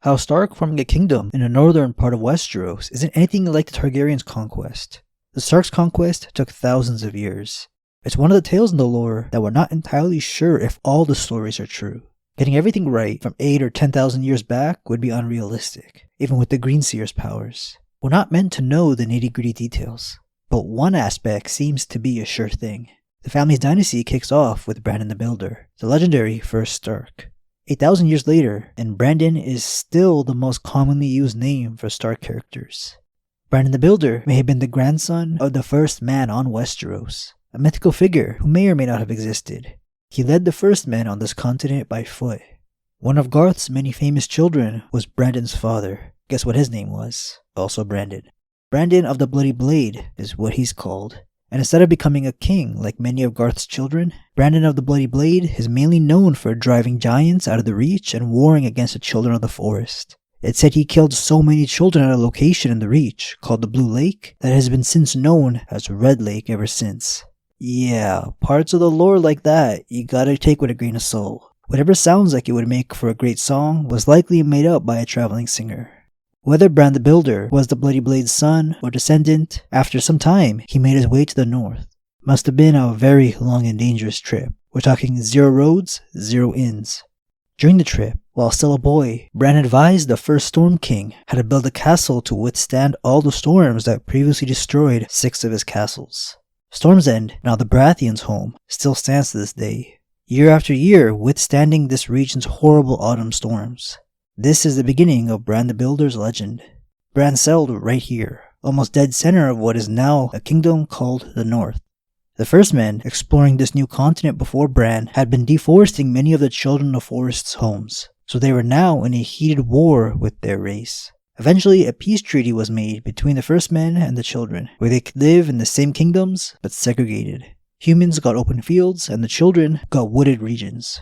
House Stark forming a kingdom in the northern part of Westeros isn't anything like the Targaryens' conquest. The Starks' conquest took thousands of years. It's one of the tales in the lore that we're not entirely sure if all the stories are true. Getting everything right from 8 or 10,000 years back would be unrealistic, even with the Greenseer's powers. We're not meant to know the nitty-gritty details, but one aspect seems to be a sure thing. The family's dynasty kicks off with Brandon the Builder, the legendary first Stark. 8,000 years later, and Brandon is still the most commonly used name for Stark characters. Brandon the Builder may have been the grandson of the first man on Westeros, a mythical figure who may or may not have existed. He led the first men on this continent by foot. One of Garth's many famous children was Brandon's father. Guess what his name was? Also Brandon. Brandon of the Bloody Blade is what he's called. And instead of becoming a king like many of Garth's children, Brandon of the Bloody Blade is mainly known for driving giants out of the Reach and warring against the children of the forest. It's said he killed so many children at a location in the Reach, called the Blue Lake, that it has been since known as Red Lake ever since. Yeah, parts of the lore like that, you gotta take with a grain of salt. Whatever sounds like it would make for a great song was likely made up by a traveling singer. Whether Bran the Builder was the Bloody Blade's son or descendant, after some time he made his way to the north. Must have been a very long and dangerous trip. We're talking 0 roads, 0 inns. During the trip, while still a boy, Bran advised the first Storm King how to build a castle to withstand all the storms that previously destroyed 6 of his castles. Storm's End, now the Baratheons' home, still stands to this day, year after year withstanding this region's horrible autumn storms. This is the beginning of Bran the Builder's legend. Bran settled right here, almost dead center of what is now a kingdom called the North. The first men exploring this new continent before Bran had been deforesting many of the Children of Forest's homes, so they were now in a heated war with their race. Eventually, a peace treaty was made between the first men and the children, where they could live in the same kingdoms, but segregated. Humans got open fields, and the children got wooded regions.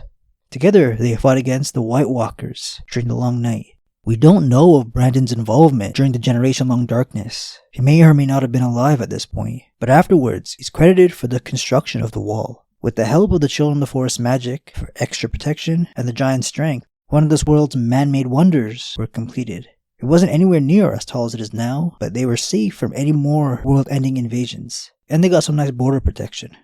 Together, they fought against the White Walkers during the Long Night. We don't know of Brandon's involvement during the generation-long darkness. He may or may not have been alive at this point, but afterwards, he's credited for the construction of the wall. With the help of the Children of the Forest magic for extra protection and the giant's strength, one of this world's man-made wonders were completed. It wasn't anywhere near as tall as it is now, but they were safe from any more world-ending invasions, and they got some nice border protection.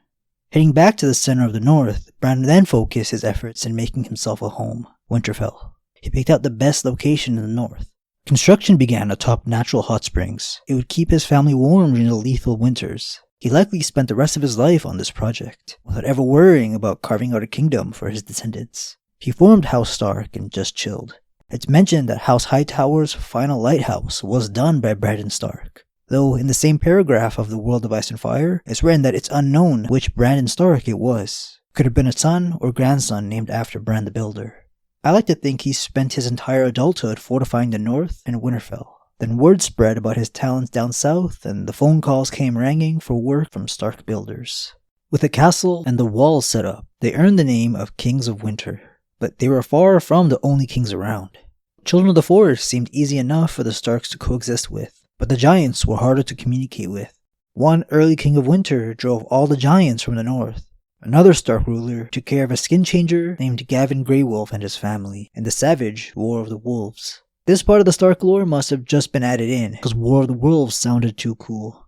Heading back to the center of the north, Bran then focused his efforts in making himself a home, Winterfell. He picked out the best location in the north. Construction began atop natural hot springs. It would keep his family warm during the lethal winters. He likely spent the rest of his life on this project, without ever worrying about carving out a kingdom for his descendants. He formed House Stark and just chilled. It's mentioned that House Hightower's final lighthouse was done by Brandon Stark. Though in the same paragraph of The World of Ice and Fire, it's written that it's unknown which Brandon Stark it was. Could have been a son or grandson named after Bran the Builder. I like to think he spent his entire adulthood fortifying the North and Winterfell. Then word spread about his talents down south, and the phone calls came ringing for work from Stark builders. With a castle and the walls set up, they earned the name of Kings of Winter. But they were far from the only kings around. Children of the Forest seemed easy enough for the Starks to coexist with, but the giants were harder to communicate with. One early King of Winter drove all the giants from the north. Another Stark ruler took care of a skin changer named Gavin Greywolf and his family, in the Savage War of the Wolves. This part of the Stark lore must have just been added in, because War of the Wolves sounded too cool.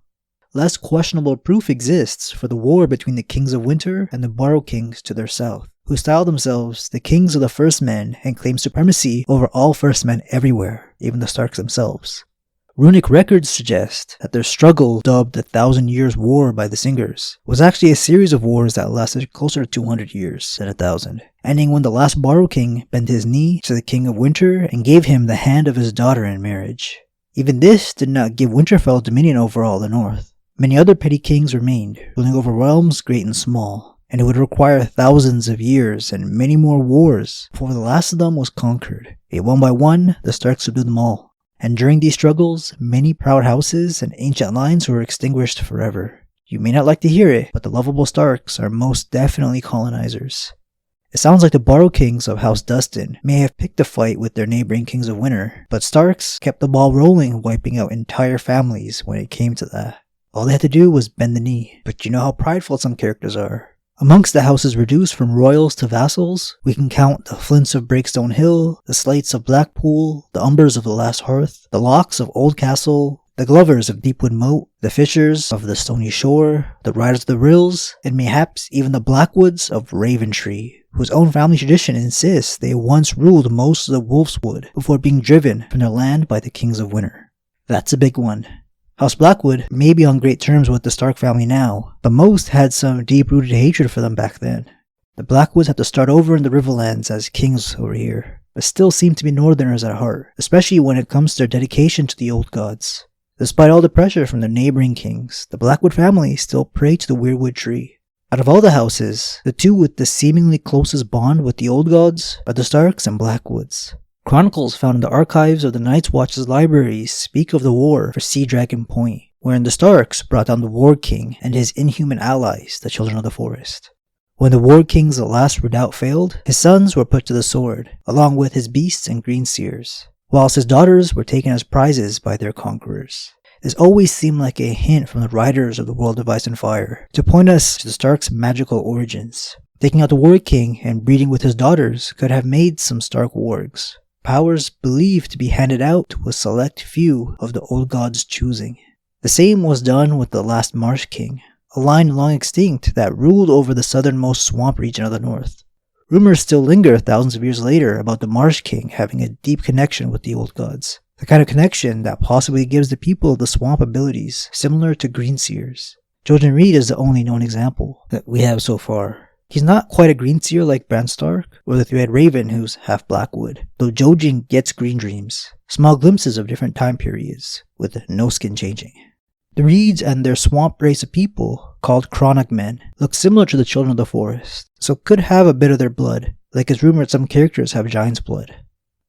Less questionable proof exists for the war between the Kings of Winter and the Borrow Kings to their south, who styled themselves the Kings of the First Men and claimed supremacy over all First Men everywhere, even the Starks themselves. Runic records suggest that their struggle, dubbed the 1,000 Years' War by the Singers, was actually a series of wars that lasted closer to 200 years than 1,000, ending when the last Borrow King bent his knee to the King of Winter and gave him the hand of his daughter in marriage. Even this did not give Winterfell dominion over all the north. Many other petty kings remained, ruling over realms great and small, and it would require thousands of years and many more wars before the last of them was conquered. Yet one by one, the Starks subdued them all. And during these struggles, many proud houses and ancient lines were extinguished forever. You may not like to hear it, but the lovable Starks are most definitely colonizers. It sounds like the Borrow Kings of House Dustin may have picked a fight with their neighboring Kings of Winter, but Starks kept the ball rolling, wiping out entire families when it came to that. All they had to do was bend the knee, but you know how prideful some characters are. Amongst the houses reduced from royals to vassals, we can count the Flints of Breakstone Hill, the Slates of Blackpool, the Umbers of the Last Hearth, the Locks of Oldcastle, the Glovers of Deepwood Moat, the Fishers of the Stony Shore, the Riders of the Rills, and mayhaps even the Blackwoods of Raventree, whose own family tradition insists they once ruled most of the Wolfswood before being driven from their land by the Kings of Winter. That's a big one. House Blackwood may be on great terms with the Stark family now, but most had some deep-rooted hatred for them back then. The Blackwoods had to start over in the Riverlands as kings over here, but still seem to be Northerners at heart, especially when it comes to their dedication to the old gods. Despite all the pressure from their neighboring kings, the Blackwood family still pray to the Weirwood tree. Out of all the houses, the two with the seemingly closest bond with the old gods are the Starks and Blackwoods. Chronicles found in the archives of the Night's Watch's libraries speak of the war for Sea Dragon Point, wherein the Starks brought down the Warg King and his inhuman allies, the Children of the Forest. When the Warg King's last redoubt failed, his sons were put to the sword, along with his beasts and greenseers, whilst his daughters were taken as prizes by their conquerors. This always seemed like a hint from the writers of the World of Ice and Fire to point us to the Stark's magical origins. Taking out the Warg King and breeding with his daughters could have made some Stark wargs, powers believed to be handed out to a select few of the old gods' choosing. The same was done with the last Marsh King, a line long extinct that ruled over the southernmost swamp region of the north. Rumors still linger thousands of years later about the Marsh King having a deep connection with the old gods, the kind of connection that possibly gives the people of the swamp abilities similar to greenseers. Jojen Reed is the only known example that we have so far. He's not quite a greenseer like Bran Stark, or the Three-Eyed Raven who's half Blackwood, though Jojen gets green dreams, small glimpses of different time periods, with no skin changing. The Reeds and their swamp race of people, called Chronic Men, look similar to the Children of the Forest, so could have a bit of their blood, like it's rumored some characters have Giant's blood.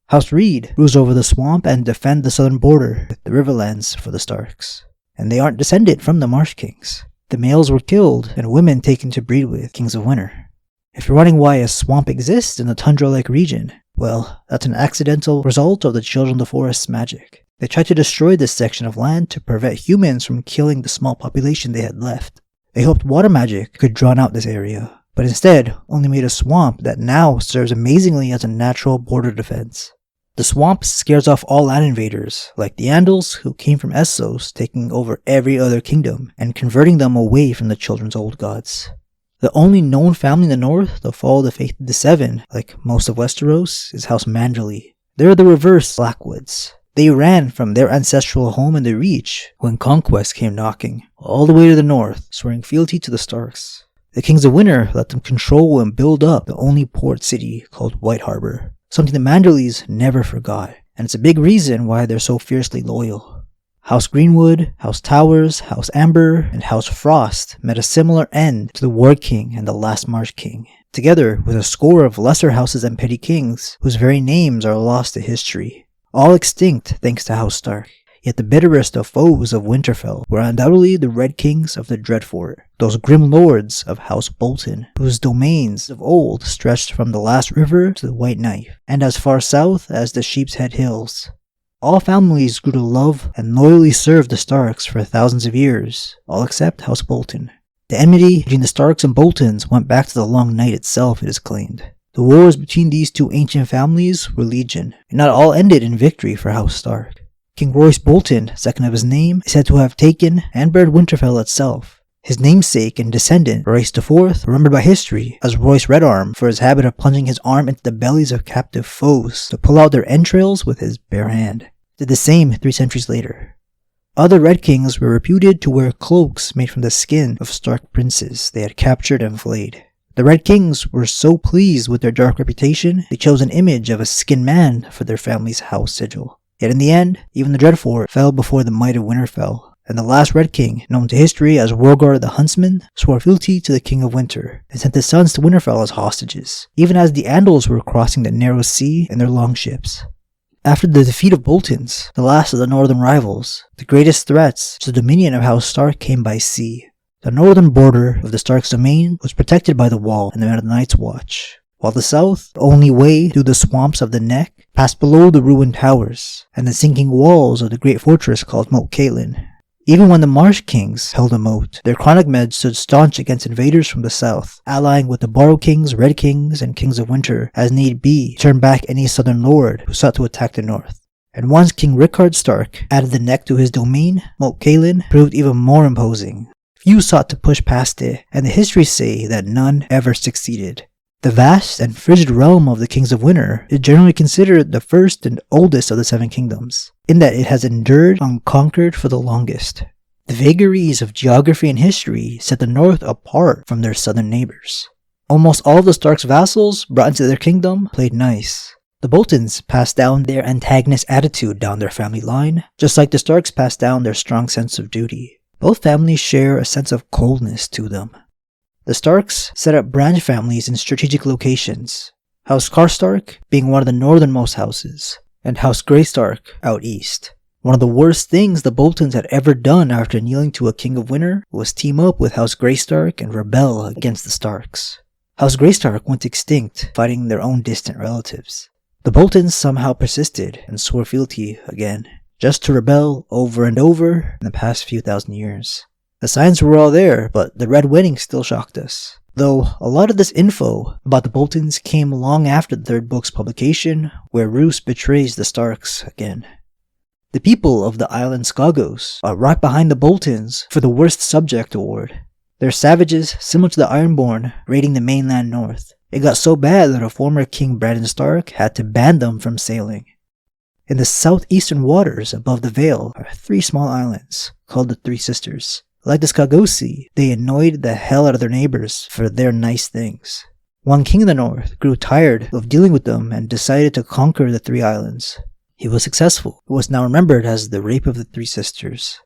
House Reed rules over the swamp and defend the southern border with the Riverlands for the Starks, and they aren't descended from the Marsh Kings. The males were killed and women taken to breed with Kings of Winter. If you're wondering why a swamp exists in a tundra-like region, well, that's an accidental result of the Children of the Forest's magic. They tried to destroy this section of land to prevent humans from killing the small population they had left. They hoped water magic could drown out this area, but instead only made a swamp that now serves amazingly as a natural border defense. The swamp scares off all land invaders, like the Andals who came from Essos, taking over every other kingdom and converting them away from the children's old gods. The only known family in the north to follow the faith of the Seven, like most of Westeros, is House Manderly. They're the reverse Blackwoods. They ran from their ancestral home in the Reach when Conquest came knocking, all the way to the north, swearing fealty to the Starks. The Kings of Winter let them control and build up the only port city called White Harbor, something the Manderlys never forgot, and it's a big reason why they're so fiercely loyal. House Greenwood, House Towers, House Amber, and House Frost met a similar end to the Warg King and the last Marsh King, together with a score of lesser houses and petty kings whose very names are lost to history, all extinct thanks to House Stark. Yet the bitterest of foes of Winterfell were undoubtedly the Red Kings of the Dreadfort, those grim lords of House Bolton, whose domains of old stretched from the Last River to the White Knife, and as far south as the Sheep's Head Hills. All families grew to love and loyally serve the Starks for thousands of years, all except House Bolton. The enmity between the Starks and Boltons went back to the Long Night itself, it is claimed. The wars between these two ancient families were legion, and not all ended in victory for House Stark. King Royce Bolton, second of his name, is said to have taken and buried Winterfell itself. His namesake and descendant, Royce IV, remembered by history as Royce Redarm for his habit of plunging his arm into the bellies of captive foes to pull out their entrails with his bare hand, did the same 3 centuries later. Other Red Kings were reputed to wear cloaks made from the skin of Stark princes they had captured and flayed. The Red Kings were so pleased with their dark reputation, they chose an image of a skinned man for their family's house sigil. Yet in the end, even the Dreadfort fell before the might of Winterfell, and the last Red King, known to history as Rhaegar the Huntsman, swore fealty to the King of Winter, and sent his sons to Winterfell as hostages, even as the Andals were crossing the narrow sea in their longships. After the defeat of Bolton's, the last of the northern rivals, the greatest threats to the dominion of House Stark came by sea. The northern border of the Stark's domain was protected by the Wall and the Men of the Night's Watch, while the south, the only way through the swamps of the Neck, passed below the ruined towers and the sinking walls of the great fortress called Moat Cailin. Even when the Marsh Kings held a moat, their chronic men stood staunch against invaders from the south, allying with the Borrow Kings, Red Kings, and Kings of Winter as need be to turn back any southern lord who sought to attack the north. And once King Rickard Stark added the neck to his domain, Moat Cailin proved even more imposing. Few sought to push past it, and the histories say that none ever succeeded. The vast and frigid realm of the Kings of Winter is generally considered the first and oldest of the Seven Kingdoms, in that it has endured unconquered for the longest. The vagaries of geography and history set the North apart from their southern neighbors. Almost all of the Stark's vassals brought into their kingdom played nice. The Boltons passed down their antagonist attitude down their family line, just like the Starks passed down their strong sense of duty. Both families share a sense of coldness to them. The Starks set up branch families in strategic locations, House Karstark being one of the northernmost houses, and House Greystark out east. One of the worst things the Boltons had ever done after kneeling to a King of Winter was team up with House Greystark and rebel against the Starks. House Greystark went extinct, fighting their own distant relatives. The Boltons somehow persisted and swore fealty again, just to rebel over and over in the past few thousand years. The signs were all there, but the Red Wedding still shocked us. Though a lot of this info about the Boltons came long after the third book's publication, where Roose betrays the Starks again. The people of the island Skagos are right behind the Boltons for the Worst Subject Award. They're savages similar to the Ironborn raiding the mainland north. It got so bad that a former King Brandon Stark had to ban them from sailing. In the southeastern waters above the Vale are 3 small islands, called the Three Sisters. Like the Skagosi, they annoyed the hell out of their neighbors for their nice things. One king in the north grew tired of dealing with them and decided to conquer the 3 islands. He was successful. It was now remembered as the Rape of the Three Sisters.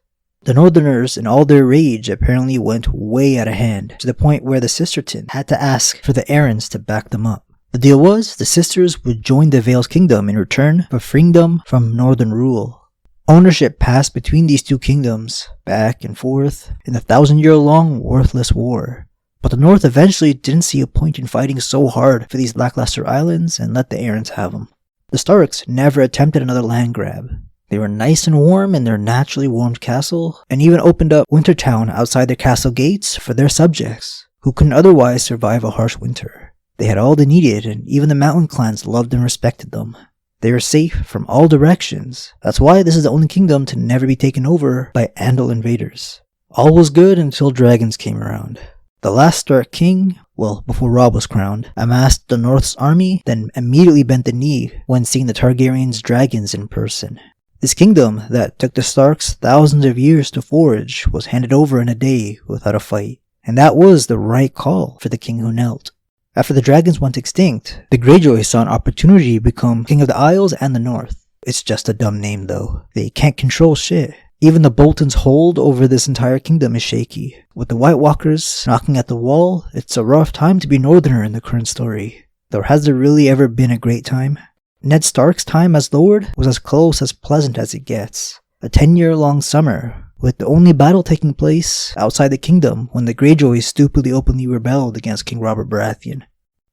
The Northerners, in all their rage, apparently went way out of hand, to the point where the Sisterton had to ask for the Arryns to back them up. The deal was, the sisters would join the Vale's kingdom in return for freeing them from northern rule. Ownership passed between these 2 kingdoms, back and forth, in the 1,000-year-long worthless war. But the North eventually didn't see a point in fighting so hard for these lackluster islands and let the Arryns have them. The Starks never attempted another land grab. They were nice and warm in their naturally warmed castle, and even opened up Wintertown outside their castle gates for their subjects, who couldn't otherwise survive a harsh winter. They had all they needed, and even the mountain clans loved and respected them. They were safe from all directions. That's why this is the only kingdom to never be taken over by Andal invaders. All was good until dragons came around. The last Stark king, well, before Robb was crowned, amassed the North's army, then immediately bent the knee when seeing the Targaryens' dragons in person. This kingdom that took the Starks thousands of years to forge was handed over in a day without a fight. And that was the right call for the king who knelt. After the dragons went extinct, the Greyjoys saw an opportunity to become King of the Isles and the North. It's just a dumb name though. They can't control shit. Even the Boltons' hold over this entire kingdom is shaky. With the White Walkers knocking at the wall, it's a rough time to be Northerner in the current story. Though has there really ever been a great time? Ned Stark's time as Lord was as close as pleasant as it gets. A 10-year-long summer, with the only battle taking place outside the kingdom when the Greyjoys stupidly openly rebelled against King Robert Baratheon.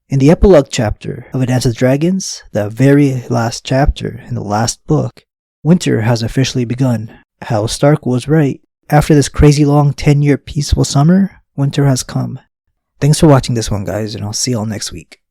In the epilogue chapter of A Dance with Dragons, the very last chapter in the last book, winter has officially begun. House Stark was right. After this crazy long 10-year peaceful summer, winter has come. Thanks for watching this one, guys, and I'll see y'all next week.